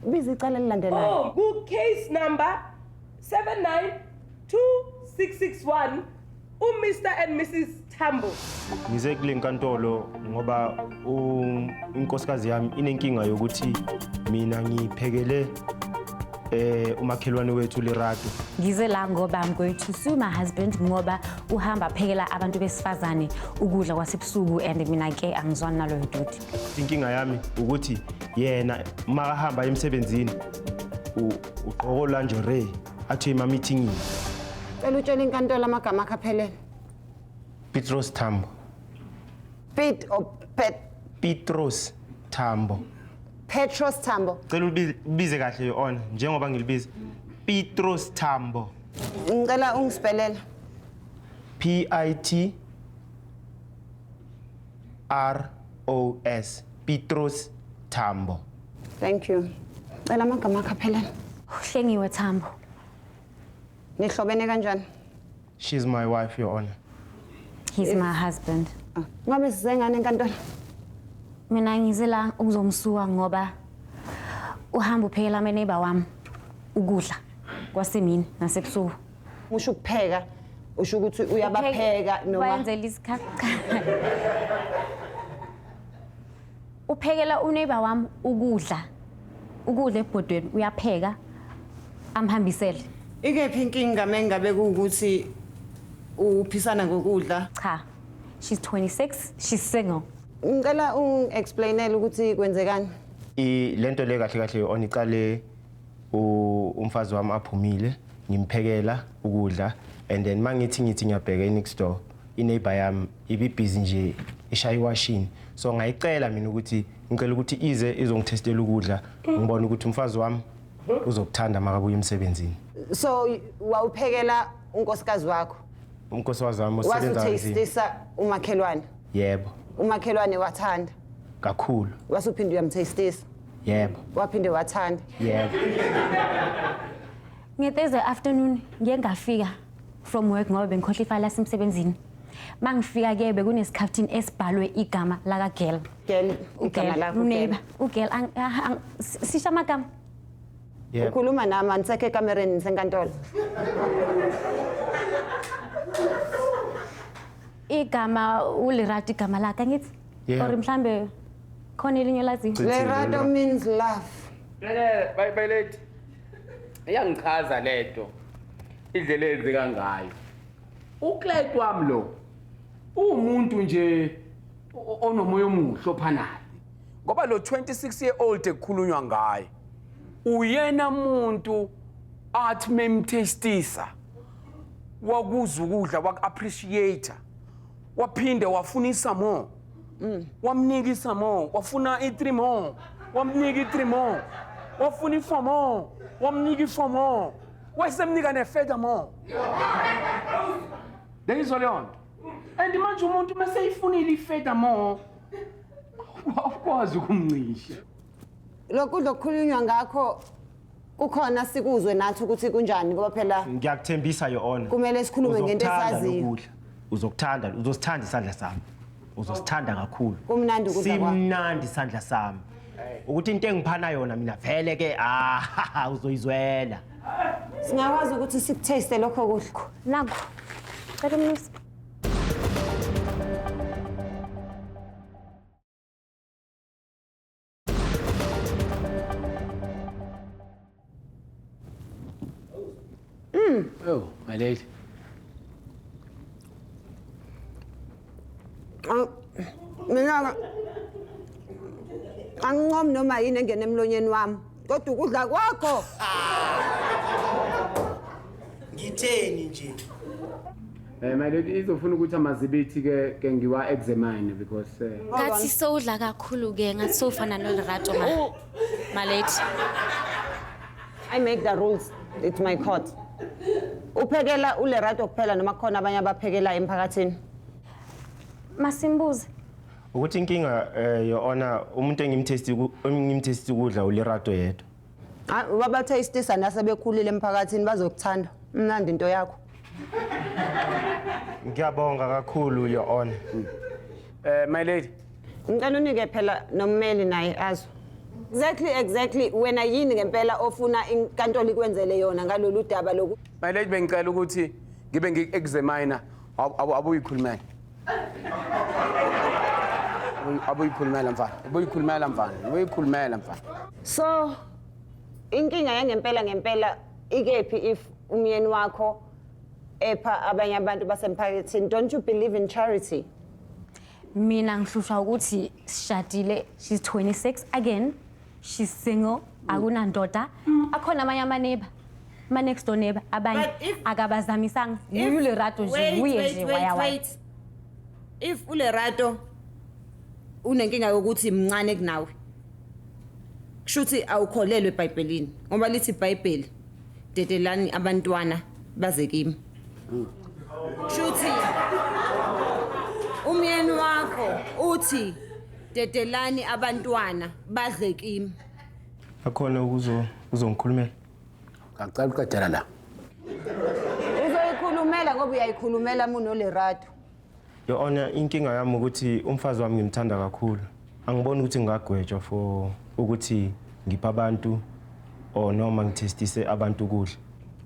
Biza icala elilandelayo. Oh, ku case number 792661 Mr. and Mrs. Tambo. Ngize kule nkantolo ngoba inkosikazi yami inenkinga yokuthi mina ngiphekele umakhelwane wethu Lerato. Ngize la ngoba I'm going to sue my husband ngoba uhamba phekela abantu besifazane ukudla kwasebusuku and mina ke angizwani nalo duty. Inkinga yami ukuthi yena makahamba emsebenzini uqokola nje re athi ema meeting. Cela utshela inkantolo amagama akhe aphelele. Petros Tambo. Pete or Pet? Petros Tambo. Petros Tambo. Cela ubize kahle Your-Honor njengoba ngilibiza. Petros Tambo. Ngicela ungispelela. P-I-T-R-O-S. Petros Tambo. Thank you. Cela amagama akhe aphelele. Uhlengiwe Tambo. Nihlobene kanjani? She's my wife, Your Honor. He's my husband. Ngabe sizengane enkantolo? Mina ngize la ukuzomsuka ngoba uhamba uphekela neighbour wami ukudla kwasemini nasebusuku. Usho ukupheka, usho ukuthi uyabapheka noma wenzela isikhathi. Uphekela uneighbour wami ukudla ebhodweni uyapheka amhambisele. Ikephi inkinga mengabe ukuthi uphisana ngokudla? Cha. She's 26, she's single. Ngicela ungi-explainele ukuthi kwenzekani. Lento le kahle kahle oniqale umfazi wami aphumile ngimphekela ukudla and then mangithi ngiyabheka next door ineighbor yami ibibhizi nje ishaya iwashini so ngayicela mina ukuthi ngicela ukuthi ize izongithestela ukudla ngibona ukuthi umfazi wami uzokuthanda makabuya emsebenzini. So wawuphekela unkosikazi wakho? Unkosikazi wami osebenza kanzima. Wasutastisa umakhelwane? Yebo. Umakhelwane wathanda? Kakhulu. Wasuphinde uyamtastisa? Yebo. Waphinde wathanda? Yebo. Ngetheze afternoon ngiyengafika from work ngoba bengikhohle ifile lasemsebenzini. Mangifika ke bekunesikhaftini esibhalwe igama laka girl. Girl, igama lakho neighbor. Ugirl sisha amagama. Yebo. Ukhuluma nami anisekho ekamereni senkantolo. Igama uLerato igama lakhe ngithi or mhlambe khona elinye laziyo. Lerato means love. Bye lady. Iyangichaza lento. Indlela enzeka ngayo. Uklete wami lo umuntu nje onomoya omuhle ophanayo. Ngoba lo 26-year-old ekukhulunywa ngaye uyena umuntu athi memtestisa wakuzwa ukudla wak-appreciate waphinde wafunisa more wamnikisa more wafuna i3 more wamnika i3 more wafuna i4 more wamnika i4 more wasemnika ne-further more. Ndayizwa leyo nto and manje umuntu mase ifunile i-further more awukwazi ukumncisha. Lokudla okukhulunywa ngakho kukhona sikuzwe nathi ukuthi kunjani ngoba phela ngiyakuthembisa Your-Honor. Kumele sikhulume ngento esaziyo. Uzokuthanda, uzosithanda isandla sami. Uzosithanda kakhulu. Kumnandi ukudla kwakho. Simnandi isandla sami. Ukuthi into engiphana yona mina vele ke uzoyizwela. Singakwazi ukuthi sikutaste lokho kudla. Naku. Cela umnisi. Oh, my lady. Mina angincom noma yini engene emlonyeni wami kodwa ukudla kwakho. Ngitheni nje? My lady izofuna ukuthi amazibithi ke ngiwa examine because Ngathi sowudla kakhulu ke ngathi sofana noLerato my lady. I make the rules. It's my court. Uphekela uLerato kuphela noma khona abanye abaphekela emphakathini? Masimbuze. Ukuthi inkinga Your-Honor umuntu engimtesti ukudla uLerato yedwa. Wabathastisa nasebekhulile emphakathini bazokuthanda. Mnandi into yakho. Ngiyabonga kakhulu Your-Honor. my lady. Ngicela unike phela nommeli naye azwe. Exactly. Wena yini ngempela ofuna inkantolo ikwenzele yona ngalolu daba loku? My lady bengicela ukuthi ngibe ngi-examiner abuyikhulumela. Abuyikhulumela mfana. So inkinga yangempela ikephi if umyeni wakho epha abanye abantu basemphakathini? Don't you believe in charity? Mina ngihlushwa ukuthi sishadile, she's 26 again, she's single, akunandoda. Akhona amanye amaneighbor, next door neighbor abanye akabazamisanga. ULerato nje uye nje wayawa. If uLerato unenkinga yokuthi mncane kunawe, kushuthi awukholelwe eBhayibhelini ngoba lithi iBhayibheli dedelani abantwana baze kimi. Kushuthi umyeni wakho uthi dedelani abantwana badle kimi. Akhona uzongikhulumela. Ngicela uqedela la. Uzoyikhulumela ngoba uyayikhulumela uNolerato. Your Honor, inkinga yami ukuthi umfazi wami ngimthanda kakhulu. Angiboni ukuthi ngagwetshwa for ukuthi ngipha abantu or noma ngithestise abantu ukudla.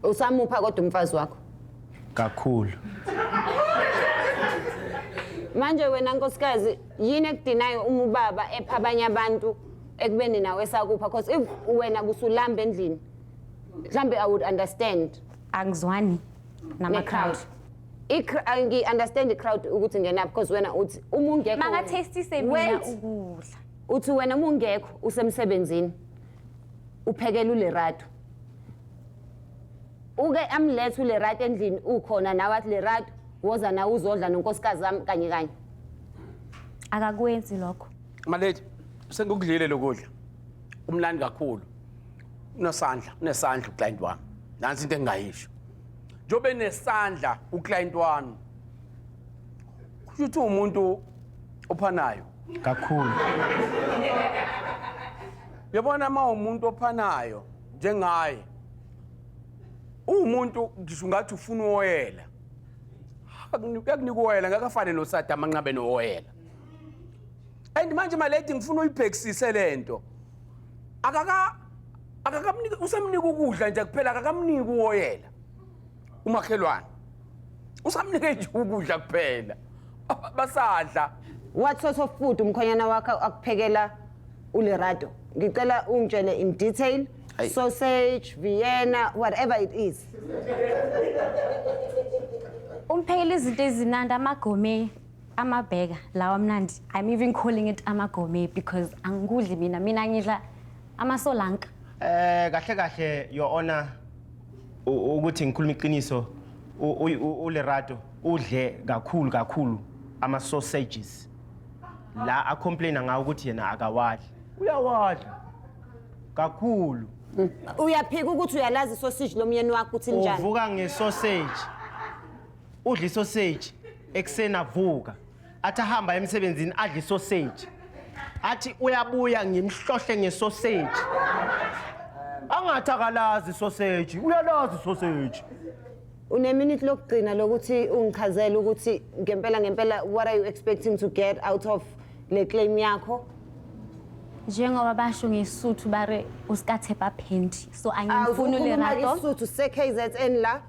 Usamupha kodwa umfazi wakho? Kakhulu. Manje wena nkosikazi yini ekudinayo uma ubaba epha abanye abantu ekubeni nawe sakupha? Because if wena busulamba endlini mhlambe I would understand. Angizwani nama-crowd. Ngi-understand i-crowd ukuthi ngenaphi because wena uthi uma ungekho Makathestise mina ukudla. uthi wena uma ungekho usemsebenzini uphekela uLerato. Uke amlethe uLerato endlini ukhona nawe athi Lerato woza na uzodla nonkosikazi zami kanye. Akakwenzi lokho. My lady, sengikudlile lokudla. Umlandi kakhulu. Unesandla uclient wami. Nansi into engayisho. Njobe nesandla uclient wami. Kushuthi umuntu ophanayo Kakhulu. Yabona umuntu ophanayo njengaye. Umuntu ngisho ngathi ufuna uwoyela. Akunika uwoyela ngakafane noSada amanqabe nowoyela. And manje my lady ngifuna uyibhekisise lento. Akakamnika usamnika ukudla nje kuphela akakamnika uwoyela. Umakhelwane. Usamnika nje ukudla kuphela. Basadla. What sort of food umkhonyana wakho akuphekela uLerato? Ngicela ungitshele in detail. Sausage, Vienna, whatever it is. Umphekela izinto ezimnandi amagome, amabheka lawa mnandi. I'm even calling it amagome because angikudli mina ngidla amasolanka. Kahle Your Honor ukuthi ngikhuluma iqiniso uLerato udle kakhulu ama sausages. La a complain ngawo ukuthi yena akawadli. Uyawadla kakhulu. Uyaphika ukuthi uyalazi sausage lomyeni wakho uthi njani? Uvuka ngesausage. Udla sausage eksena avuka. Athi ahamba emsebenzini adla sausage. Athi uyabuya ngimhlohle ngesausage. Angathi akalazi sausage. Uyalazi sausage. Uneminute lokugcina lokuthi ungichazele ukuthi ngempela what are you expecting to get out of le claim yakho? Njengoba basho ngeSuthu bare usikathe baphendi. So angifuni uLerato. Isuthu se-KZN la.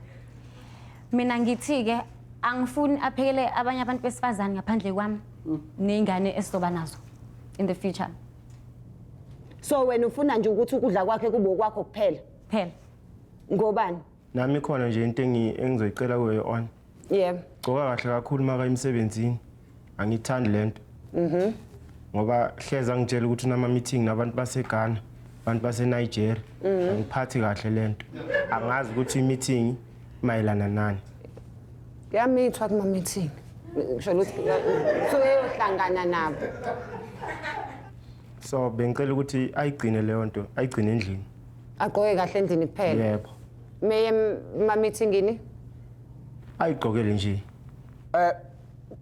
Mina ngithi ke angifuni aphekele abanye abantu besifazane ngaphandle kwami nezingane esizoba nazo in the future. So wena ufuna nje ukuthi ukudla kwakhe kube okwakho kuphela? Phela. Ngobani? Nami khona nje into engizoyicela kuwe on. Yeah. Gcoka kahle kakhulu maka emsebenzini. Angithandi lento. Ngoba hleza ngitshela ukuthi unama meeting nabantu baseGhana, abantu baseNigeria. Angiphathi kahle lento. Angazi ukuthi meeting mayelana nani. Yamithwa kuma meeting. Ngisho ukuthi so uyohlangana nabo. So bengicela ukuthi ayigcine leyo nto, ayigcine endlini. Aqoke kahle endlini kuphela. Yebo. Meye ma meetingini? Ayigqokele nje.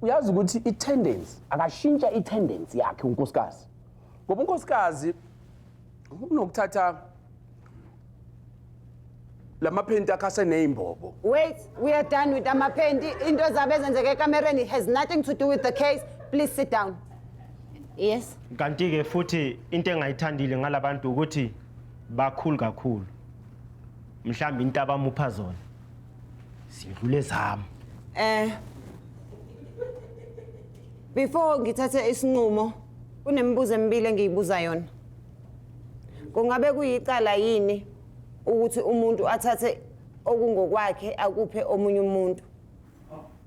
Uyazi ukuthi i-tendency akashintsha i-tendency yakhe unkosikazi. Ngoba unkosikazi unokuthatha lamaphenti akase neimbobo. Wait, we are done with amapendi. Into zabe zenzeke ekamereni has nothing to do with the case. Please sit down. Yes. Kanti ke futhi into engayithandile ngalabantu ukuthi bakhulu kakhulu. Mhlambi into abamupha zona. Sidlule zami. Before ngithathe isinqumo, kunemibuzo emibili engiyibuza yona. Kungabe kuyicala yini ukuthi umuntu athathe okungokwakhe akuphe omunye umuntu?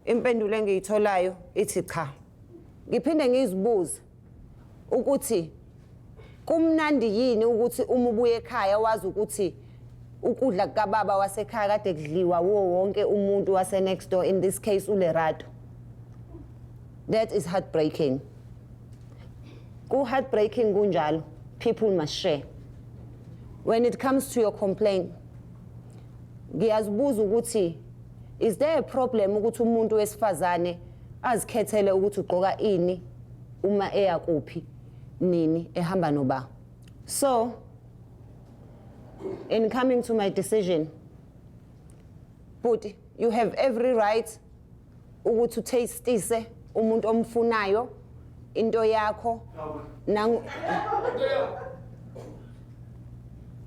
Impendulo engiyitholayo ithi cha. Ngiphinde ngizibuze ukuthi kumnandi yini ukuthi uma ubuye ekhaya wazi ukuthi ukudla kababa wasekhaya kade kudliwa wonke umuntu wase next door, in this case uLerato. That is heartbreaking. Heartbreaking kunjalo. People must share. When it comes to your complaint, ngiyazibuza ukuthi is there a problem ukuthi umuntu wesifazane azikhethele ukuthi ugqoka ini uma eya kuphi nini ehamba noba? So in coming to my decision, but you have every right ukuthi taste umuntu omfunayo into yakho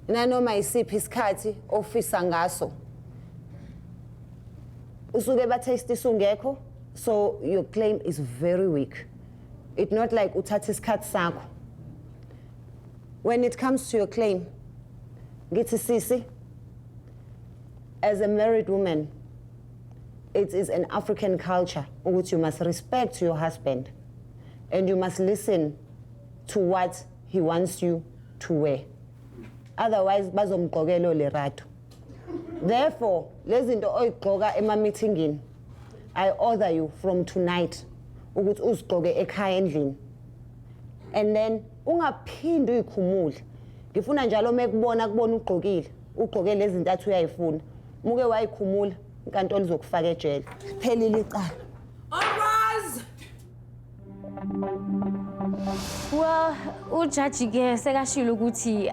nanoma isiphi isikhathi ofisa ngaso. Usuke ba-taste ungekho, so your claim is very weak. It's not like uthatha isikhathi sakho. When it comes to your claim, ngithi sisi, as a married woman, it is an African culture which you must respect your husband and you must listen to what he wants you to wear. Otherwise, bazomgqokela uLerato. Therefore, lezi zinto oyigqoka ema-meetingini, I order you from tonight ukuthi uzigqoke ekhaya endlini. And then ungaphindi uyikhumule. Ngifuna njalo mekubona ugqoke lezi zinto athi uyayifuna. Muke wayikhumula, inkantolo izokufaka ejele. Phelile icala. Alright. Well, uJudge ke sekashilo ukuthi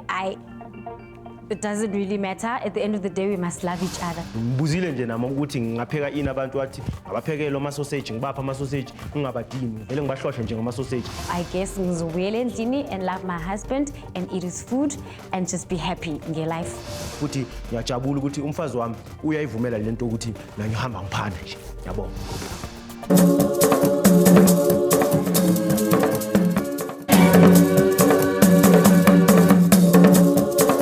it doesn't really matter. At the end of the day, we must love each other. Ngibuzile nje nami ukuthi ngingapheka ini abantu wathi abaphekele ama sausage ngibapha ama sausage ngingabadini vele ngibahlohle nje ngama sausage. I guess ngizobuyela endlini and love my husband and eat his food and just be happy in your life. Futhi ngiyajabula ukuthi umfazi wami uyayivumela lento ukuthi la ngihamba ngiphanda nje. Yabonga.